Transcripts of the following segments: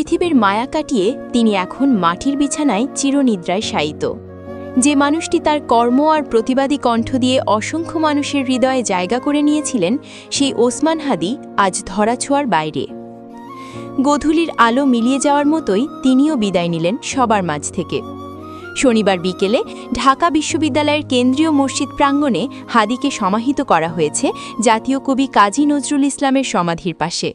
পৃথিবীর মায়া কাটিয়ে তিনি এখন মাটির বিছানায় চিরনিদ্রায় শায়িত। যে মানুষটি তার কর্ম আর প্রতিবাদী কণ্ঠ দিয়ে অসংখ্য মানুষের হৃদয়ে জায়গা করে নিয়েছিলেন, সেই ওসমান হাদি আজ ধরাছোঁয়ার বাইরে। গোধূলির আলো মিলিয়ে যাওয়ার মতোই তিনিও বিদায় নিলেন সবার মাঝ থেকে। শনিবার বিকেলে ঢাকা বিশ্ববিদ্যালয়ের কেন্দ্রীয় মসজিদ প্রাঙ্গণে হাদিকে সমাহিত করা হয়েছে জাতীয় কবি কাজী নজরুল ইসলামের সমাধির পাশে।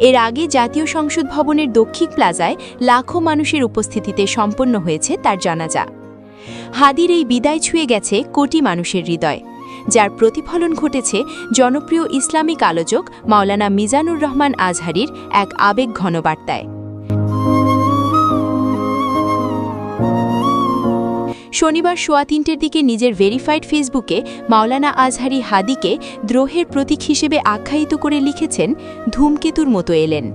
এর আগে জাতীয় সংসদ ভবনের দক্ষিণ প্লাজায় লাখো মানুষের উপস্থিতিতে সম্পন্ন হয়েছে তার জানাজা। হাদির এই বিদায় ছুঁয়ে গেছে কোটি মানুষের হৃদয়, যার প্রতিফলন ঘটেছে জনপ্রিয় ইসলামিক আলোচক মাওলানা মিজানুর রহমান আজহারীর এক আবেগঘন বার্তায়। শনিবার সোয়া ৩টের দিকে নিজের ভেরিফাইড ফেসবুকে মাওলানা আজহারী হাদিকে দ্রোহের প্রতীক হিসেবে আখ্যায়িত করে লিখেছেন, ধূমকেতুর মতো এলেন,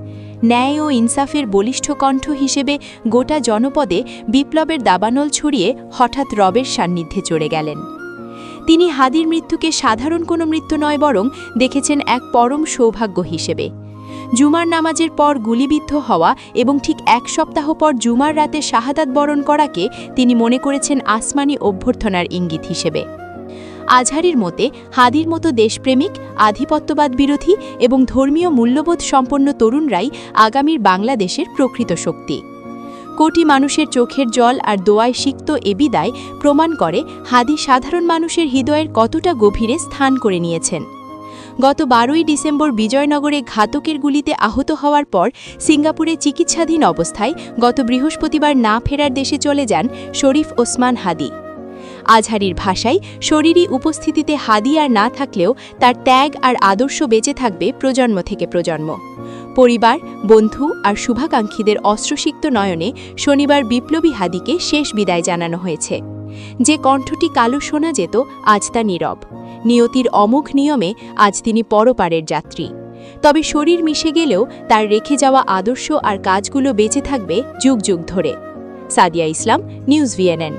ন্যায় ও ইনসাফের বলিষ্ঠ কণ্ঠ হিসেবে গোটা জনপদে বিপ্লবের দাবানল ছড়িয়ে হঠাৎ রবের সান্নিধ্যে চড়ে গেলেন। তিনি হাদির মৃত্যুকে সাধারণ কোনো মৃত্যু নয়, বরং দেখেছেন এক পরম সৌভাগ্য হিসেবে। জুমার নামাজের পর গুলিবিদ্ধ হওয়া এবং ঠিক এক সপ্তাহ পর জুমার রাতে শাহাদাত বরণ করাকে তিনি মনে করেছেন আসমানি অভ্যর্থনার ইঙ্গিত হিসেবে। আজহারীর মতে হাদির মতো দেশপ্রেমিক, আধিপত্যবাদ বিরোধী এবং ধর্মীয় মূল্যবোধ সম্পন্ন তরুণরাই আগামীর বাংলাদেশের প্রকৃত শক্তি। কোটি মানুষের চোখের জল আর দোয়ায় সিক্ত এ বিদায় প্রমাণ করে হাদি সাধারণ মানুষের হৃদয়ের কতটা গভীরে স্থান করে নিয়েছেন। গত 12ই ডিসেম্বর বিজয়নগরে ঘাতকের গুলিতে আহত হওয়ার পর সিঙ্গাপুরে চিকিৎসাধীন অবস্থায় গত বৃহস্পতিবার না ফেরার দেশে চলে যান শরীফ ওসমান হাদি। আজহারীর ভাষায়, শরীরী উপস্থিতিতে হাদি আর না থাকলেও তার ত্যাগ আর আদর্শ বেঁচে থাকবে প্রজন্ম থেকে প্রজন্ম। পরিবার, বন্ধু আর শুভাকাঙ্ক্ষীদের অশ্রুসিক্ত নয়নে শনিবার বিপ্লবী হাদিকে শেষ বিদায় জানানো হয়েছে। যে কণ্ঠটি কালো শোনা যেত, আজ তা নীরব। নিয়তির অমোঘ নিয়মে আজ তিনি পরপারের যাত্রী। তবে শরীর মিশে গেলেও তার রেখে যাওয়া আদর্শ আর কাজগুলো বেঁচে থাকবে যুগ যুগ ধরে। সাদিয়া ইসলাম, নিউজ ভিএনএন।